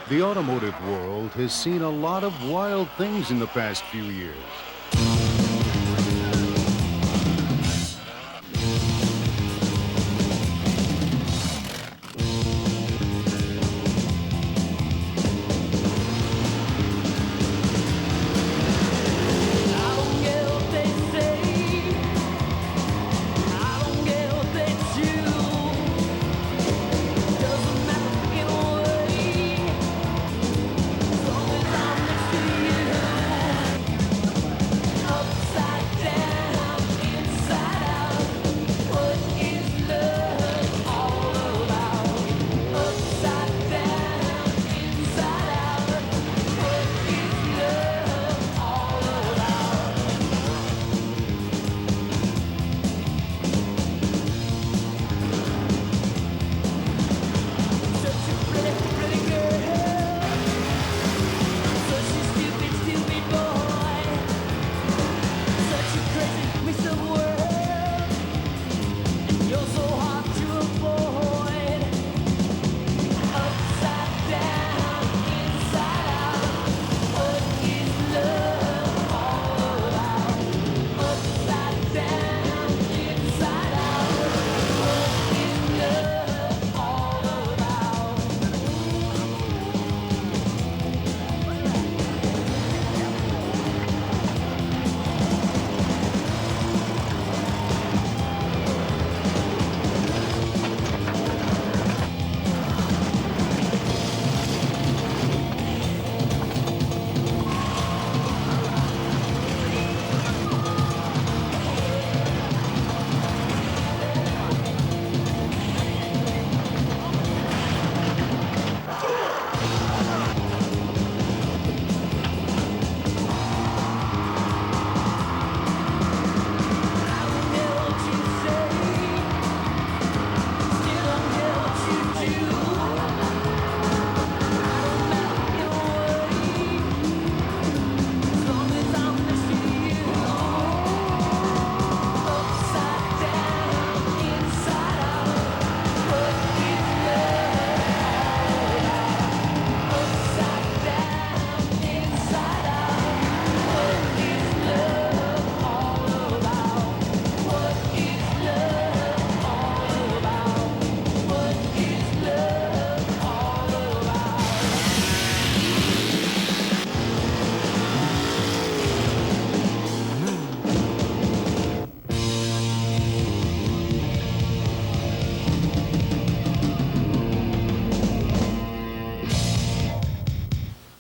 The automotive world has seen a lot of wild things in the past few years.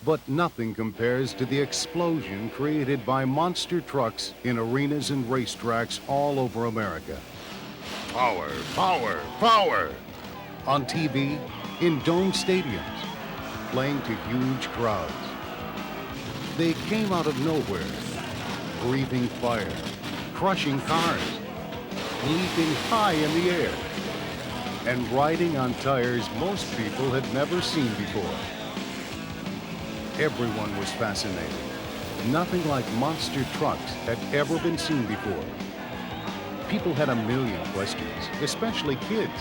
But nothing compares to the explosion created by monster trucks in arenas and racetracks all over America. Power, power, power! On TV, in dome stadiums, playing to huge crowds. They came out of nowhere, breathing fire, crushing cars, leaping high in the air, and riding on tires most people had never seen before. Everyone was fascinated. Nothing like monster trucks had ever been seen before. People had a million questions, especially kids.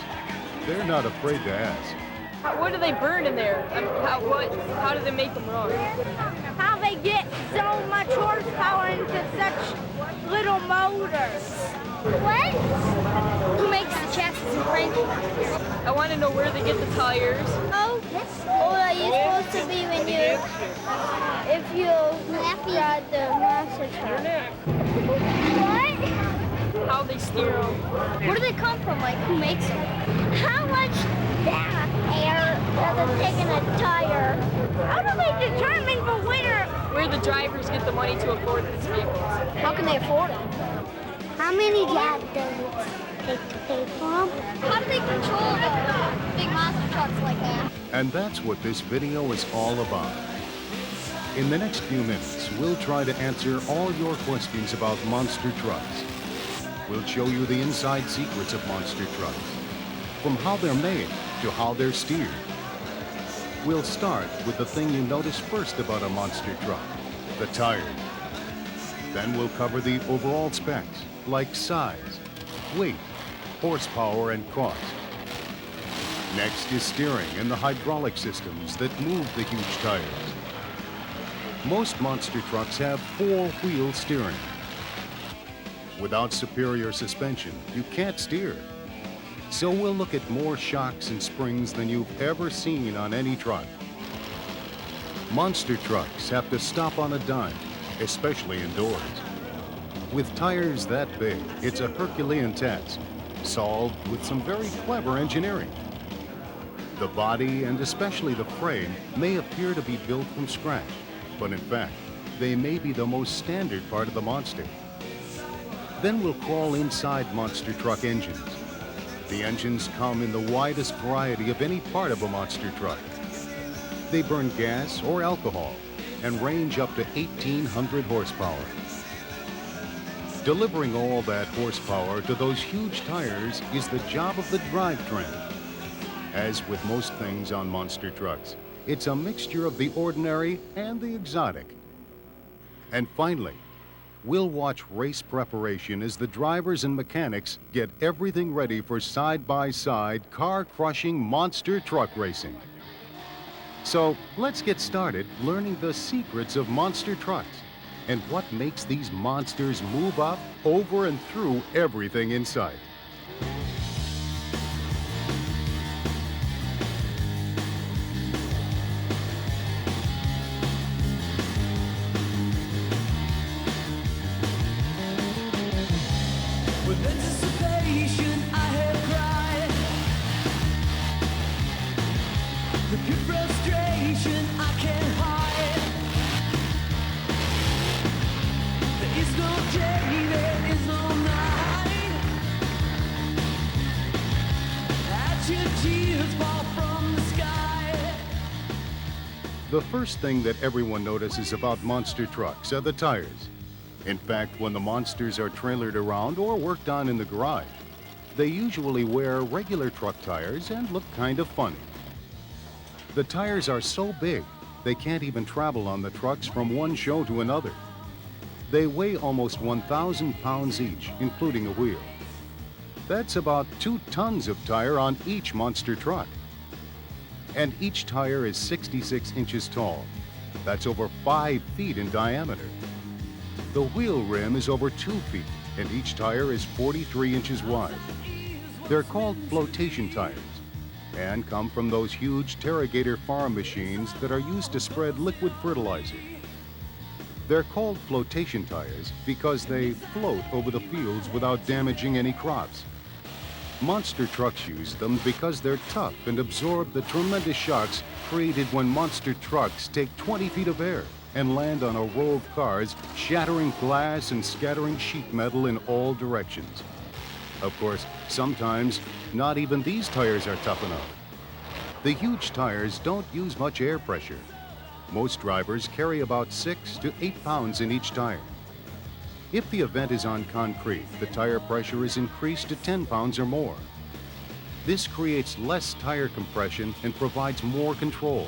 They're not afraid to ask. What do they burn in there? How do they make them run? How they get so much horsepower into such little motors. What? Who makes the chassis and frame? I want to know where they get the tires. Oh, are you supposed to be when you, if you ride the monster truck? What? How they steer them. Where do they come from? Like, who makes them? How much air does it take in a tire? How do they determine the winner? Where the drivers get the money to afford these vehicles. How can they afford it? How many jobs does it take to pay for them? How do they control the big monster trucks like that? And that's what this video is all about. In the next few minutes, we'll try to answer all your questions about monster trucks. We'll show you the inside secrets of monster trucks, from how they're made to how they're steered. We'll start with the thing you notice first about a monster truck, the tires. Then we'll cover the overall specs, like size, weight, horsepower, and cost. Next is steering and the hydraulic systems that move the huge tires. Most monster trucks have four-wheel steering. Without superior suspension, you can't steer. So we'll look at more shocks and springs than you've ever seen on any truck. Monster trucks have to stop on a dime, especially indoors. With tires that big, it's a Herculean task, solved with some very clever engineering. The body, and especially the frame, may appear to be built from scratch, but in fact, they may be the most standard part of the monster. Then we'll crawl inside monster truck engines. The engines come in the widest variety of any part of a monster truck. They burn gas or alcohol and range up to 1,800 horsepower. Delivering all that horsepower to those huge tires is the job of the drivetrain. As with most things on monster trucks, it's a mixture of the ordinary and the exotic. And finally, we'll watch race preparation as the drivers and mechanics get everything ready for side-by-side, car-crushing monster truck racing. So let's get started learning the secrets of monster trucks and what makes these monsters move up, over, and through everything in sight. With anticipation I have cried. The pure frustration I can't hide. There is no day, there is no night. As your tears fall from the sky. The first thing that everyone notices about monster trucks are the tires. In fact, when the monsters are trailered around or worked on in the garage, they usually wear regular truck tires and look kind of funny. The tires are so big, they can't even travel on the trucks from one show to another. They weigh almost 1,000 pounds each, including a wheel. That's about 2 tons of tire on each monster truck. And each tire is 66 inches tall. That's over 5 feet in diameter. The wheel rim is over 2 feet, and each tire is 43 inches wide. They're called flotation tires and come from those huge Terragator farm machines that are used to spread liquid fertilizer. They're called flotation tires because they float over the fields without damaging any crops. Monster trucks use them because they're tough and absorb the tremendous shocks created when monster trucks take 20 feet of air and land on a row of cars, shattering glass and scattering sheet metal in all directions. Of course, sometimes not even these tires are tough enough. The huge tires don't use much air pressure. Most drivers carry about 6 to 8 pounds in each tire. If the event is on concrete, the tire pressure is increased to 10 pounds or more. This creates less tire compression and provides more control.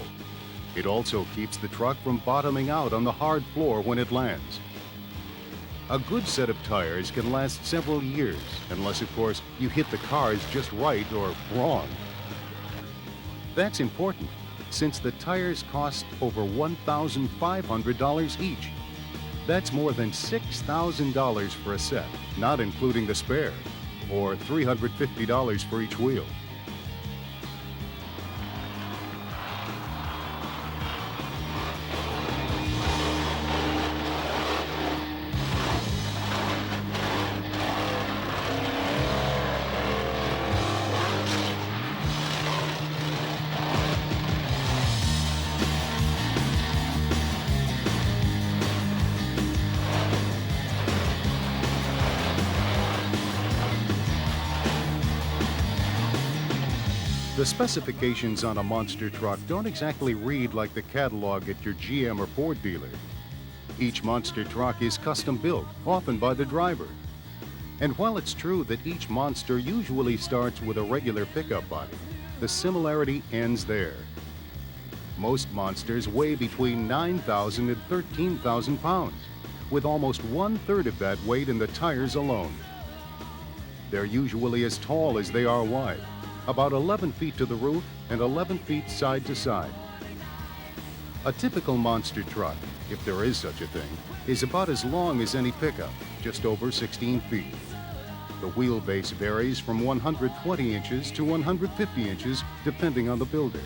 It also keeps the truck from bottoming out on the hard floor when it lands. A good set of tires can last several years, unless, of course, you hit the cars just right or wrong. That's important, since the tires cost over $1,500 each. That's more than $6,000 for a set, not including the spare, or $350 for each wheel. The specifications on a monster truck don't exactly read like the catalog at your GM or Ford dealer. Each monster truck is custom built, often by the driver. And while it's true that each monster usually starts with a regular pickup body, the similarity ends there. Most monsters weigh between 9,000 and 13,000 pounds, with almost 1/3 of that weight in the tires alone. They're usually as tall as they are wide, about 11 feet to the roof and 11 feet side to side. A typical monster truck, if there is such a thing, is about as long as any pickup, just over 16 feet. The wheelbase varies from 120 inches to 150 inches depending on the builder.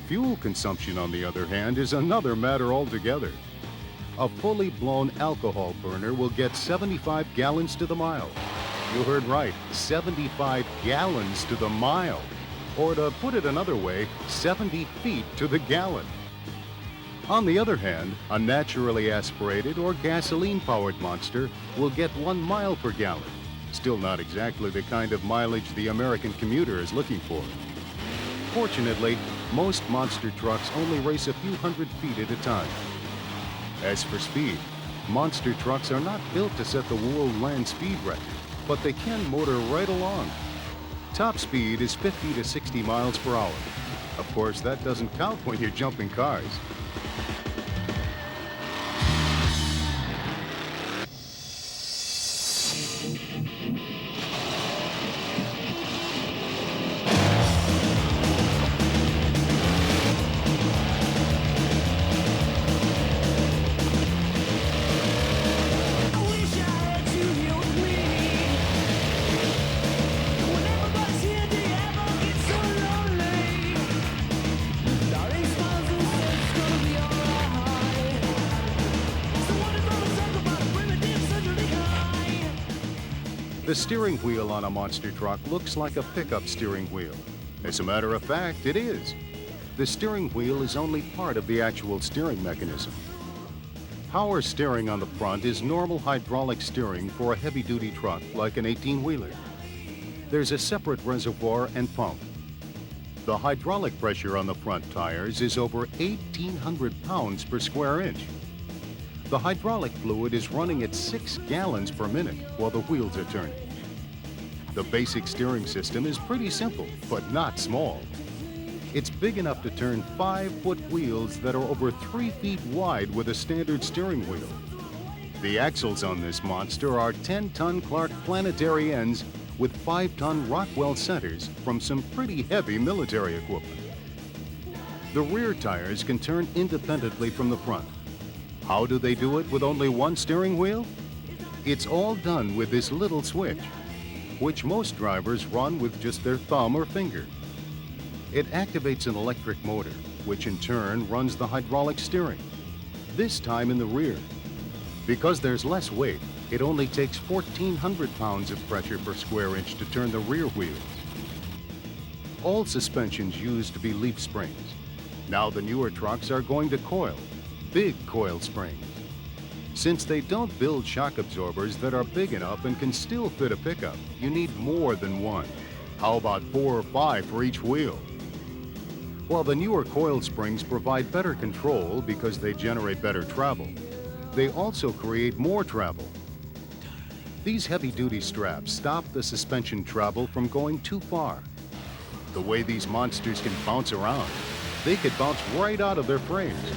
Fuel consumption, on the other hand, is another matter altogether. A fully blown alcohol burner will get 75 gallons to the mile. You heard right, 75 gallons to the mile. Or to put it another way, 70 feet to the gallon. On the other hand, a naturally aspirated or gasoline-powered monster will get 1 mile per gallon. Still not exactly the kind of mileage the American commuter is looking for. Fortunately, most monster trucks only race a few hundred feet at a time. As for speed, monster trucks are not built to set the world land speed record, but they can motor right along. Top speed is 50 to 60 miles per hour. Of course, that doesn't count when you're jumping cars. The steering wheel on a monster truck looks like a pickup steering wheel. As a matter of fact, it is. The steering wheel is only part of the actual steering mechanism. Power steering on the front is normal hydraulic steering for a heavy-duty truck like an 18-wheeler. There's a separate reservoir and pump. The hydraulic pressure on the front tires is over 1,800 pounds per square inch. The hydraulic fluid is running at 6 gallons per minute while the wheels are turning. The basic steering system is pretty simple, but not small. It's big enough to turn 5-foot wheels that are over 3 feet wide with a standard steering wheel. The axles on this monster are 10-ton Clark planetary ends with 5-ton Rockwell centers from some pretty heavy military equipment. The rear tires can turn independently from the front. How do they do it with only one steering wheel? It's all done with this little switch, which most drivers run with just their thumb or finger. It activates an electric motor, which in turn runs the hydraulic steering, this time in the rear. Because there's less weight, it only takes 1,400 pounds of pressure per square inch to turn the rear wheels. All suspensions used to be leaf springs. Now the newer trucks are going to coil, big coil springs. Since they don't build shock absorbers that are big enough and can still fit a pickup, you need more than one. How about 4 or 5 for each wheel? While the newer coil springs provide better control because they generate better travel, they also create more travel. These heavy-duty straps stop the suspension travel from going too far. The way these monsters can bounce around, they could bounce right out of their frames.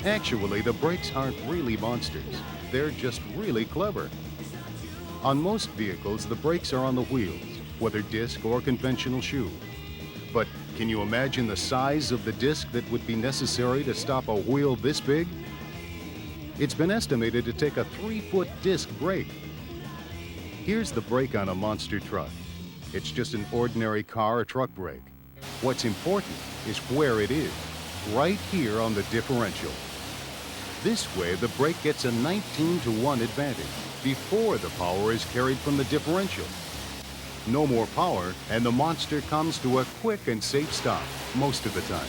Actually, the brakes aren't really monsters. They're just really clever. On most vehicles, the brakes are on the wheels, whether disc or conventional shoe. But can you imagine the size of the disc that would be necessary to stop a wheel this big? It's been estimated to take a 3-foot disc brake. Here's the brake on a monster truck. It's just an ordinary car or truck brake. What's important is where it is, right here on the differential. This way, the brake gets a 19-to-1 advantage before the power is carried from the differential. No more power, and the monster comes to a quick and safe stop most of the time.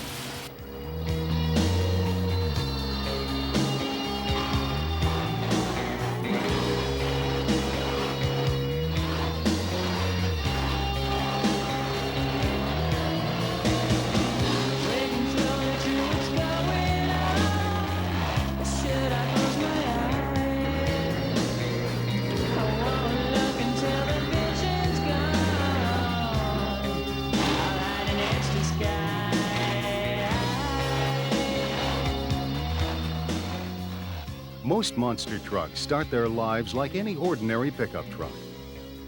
Most monster trucks start their lives like any ordinary pickup truck.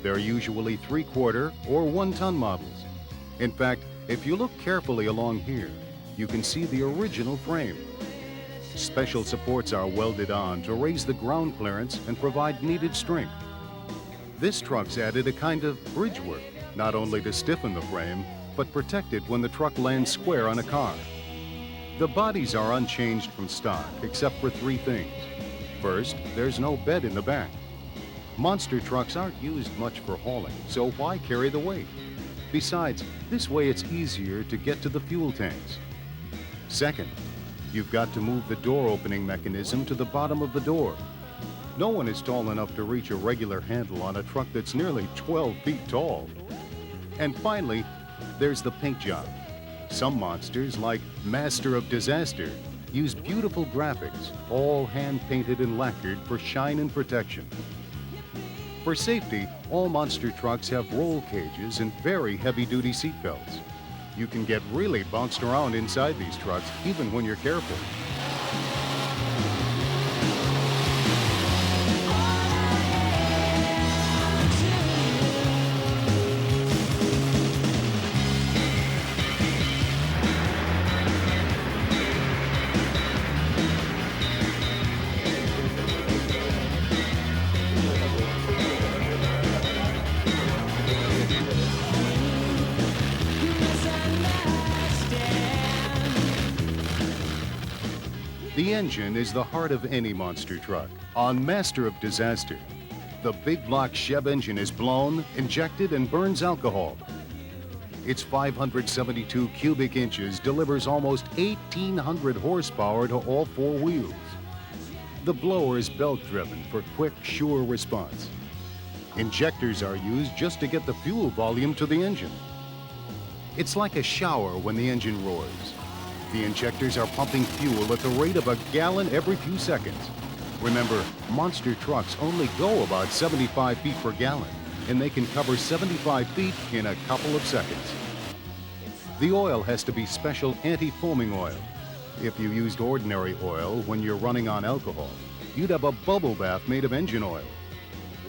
They're usually 3/4 or 1-ton models. In fact, if you look carefully along here, you can see the original frame. Special supports are welded on to raise the ground clearance and provide needed strength. This truck's added a kind of bridge work, not only to stiffen the frame, but protect it when the truck lands square on a car. The bodies are unchanged from stock, except for 3 things. First, there's no bed in the back. Monster trucks aren't used much for hauling, so why carry the weight? Besides, this way it's easier to get to the fuel tanks. Second, you've got to move the door opening mechanism to the bottom of the door. No one is tall enough to reach a regular handle on a truck that's nearly 12 feet tall. And finally, there's the paint job. Some monsters, like Master of Disaster, use beautiful graphics, all hand-painted and lacquered for shine and protection. For safety, all monster trucks have roll cages and very heavy-duty seat belts. You can get really bounced around inside these trucks, even when you're careful. The engine is the heart of any monster truck. On Master of Disaster, the big block Chev engine is blown, injected, and burns alcohol. Its 572 cubic inches delivers almost 1,800 horsepower to all 4 wheels. The blower is belt-driven for quick, sure response. Injectors are used just to get the fuel volume to the engine. It's like a shower when the engine roars. The injectors are pumping fuel at the rate of a gallon every few seconds. Remember, monster trucks only go about 75 feet per gallon, and they can cover 75 feet in a couple of seconds. The oil has to be special anti-foaming oil. If you used ordinary oil when you're running on alcohol, you'd have a bubble bath made of engine oil.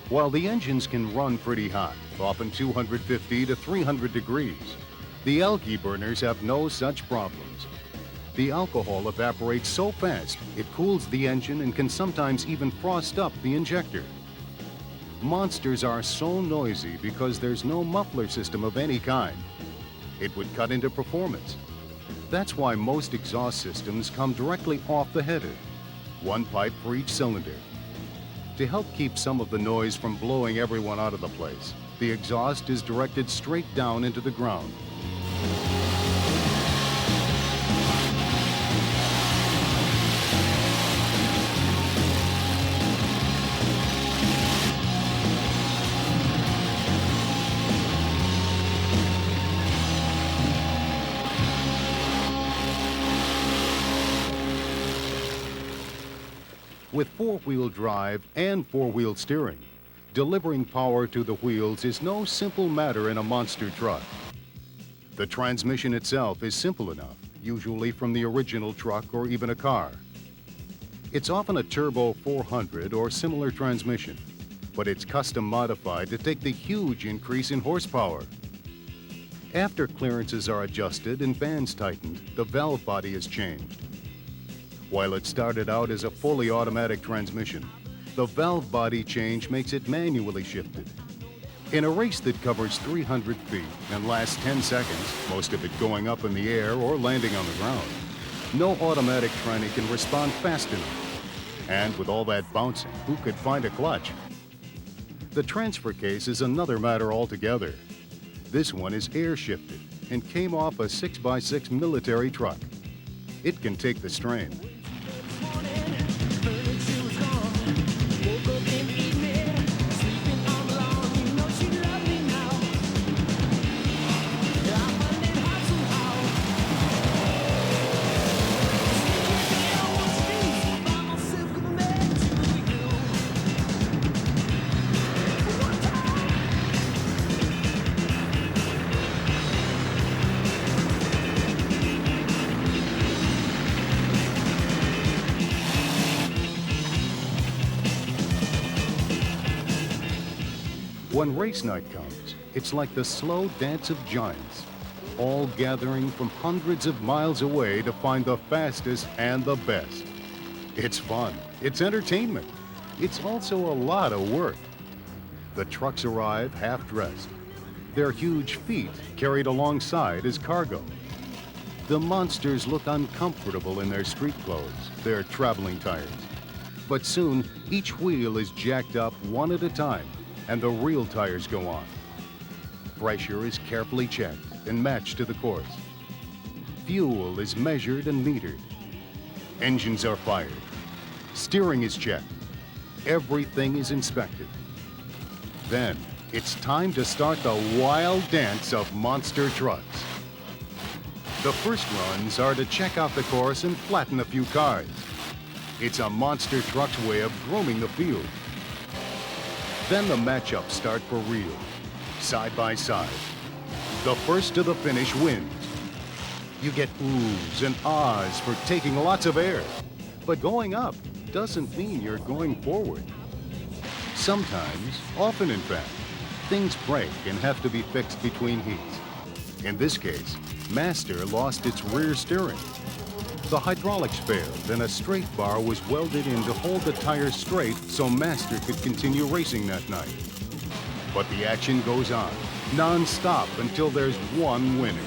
While the engines can run pretty hot, often 250 to 300 degrees, the alky burners have no such problems. The alcohol evaporates so fast, it cools the engine and can sometimes even frost up the injector. Monsters are so noisy because there's no muffler system of any kind. It would cut into performance. That's why most exhaust systems come directly off the header, 1 pipe for each cylinder. To help keep some of the noise from blowing everyone out of the place, the exhaust is directed straight down into the ground. With 4-wheel drive and 4-wheel steering, delivering power to the wheels is no simple matter in a monster truck. The transmission itself is simple enough, usually from the original truck or even a car. It's often a turbo 400 or similar transmission, but it's custom modified to take the huge increase in horsepower. After clearances are adjusted and bands tightened, the valve body is changed. While it started out as a fully automatic transmission, the valve body change makes it manually shifted. In a race that covers 300 feet and lasts 10 seconds, most of it going up in the air or landing on the ground, no automatic tranny can respond fast enough. And with all that bouncing, who could find a clutch? The transfer case is another matter altogether. This one is air shifted and came off a 6x6 military truck. It can take the strain. When race night comes, it's like the slow dance of giants, all gathering from hundreds of miles away to find the fastest and the best. It's fun, it's entertainment, it's also a lot of work. The trucks arrive half-dressed, their huge feet carried alongside as cargo. The monsters look uncomfortable in their street clothes, their traveling tires. But soon, each wheel is jacked up one at a time, and the real tires go on. Pressure is carefully checked and matched to the course. Fuel is measured and metered. Engines are fired. Steering is checked. Everything is inspected. Then, it's time to start the wild dance of monster trucks. The first runs are to check out the course and flatten a few cars. It's a monster truck's way of grooming the field. Then the matchups start for real, side by side. The first to the finish wins. You get oohs and ahs for taking lots of air. But going up doesn't mean you're going forward. Sometimes, often in fact, things break and have to be fixed between heats. In this case, Master lost its rear steering. The hydraulics failed and a straight bar was welded in to hold the tires straight so Master could continue racing that night. But the action goes on, non-stop until there's one winner.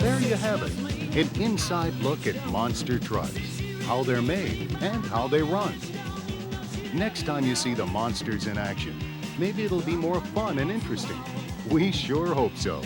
There you have it, an inside look at monster trucks, how they're made and how they run. Next time you see the monsters in action, maybe it'll be more fun and interesting. We sure hope so.